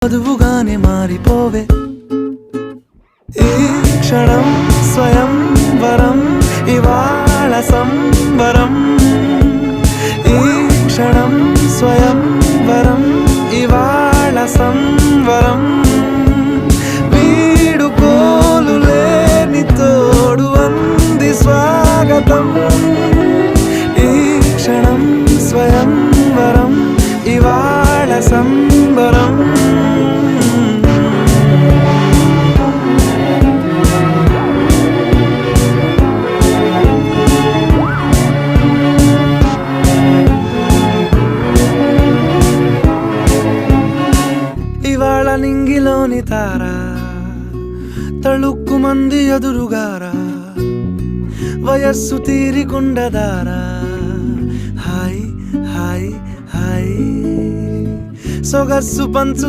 వధువుగానే మారిపోవే ఈ క్షణం స్వయం వరం ఇవాళ సంబరం ఈ క్షణం స్వయం వరం ఇవాళ సంవరం వీడుకోలు లేని తోడు అంది స్వాగతం ఈ క్షణం స్వయం వరం ఇవాళ సంబరం ఇవాళ నింగిలోని తారా తళుక్కు మంది ఎదురుగారా వయస్సు తీరికుండదారా హాయ్ హాయ్ హాయ్ సొగస్సు పంచు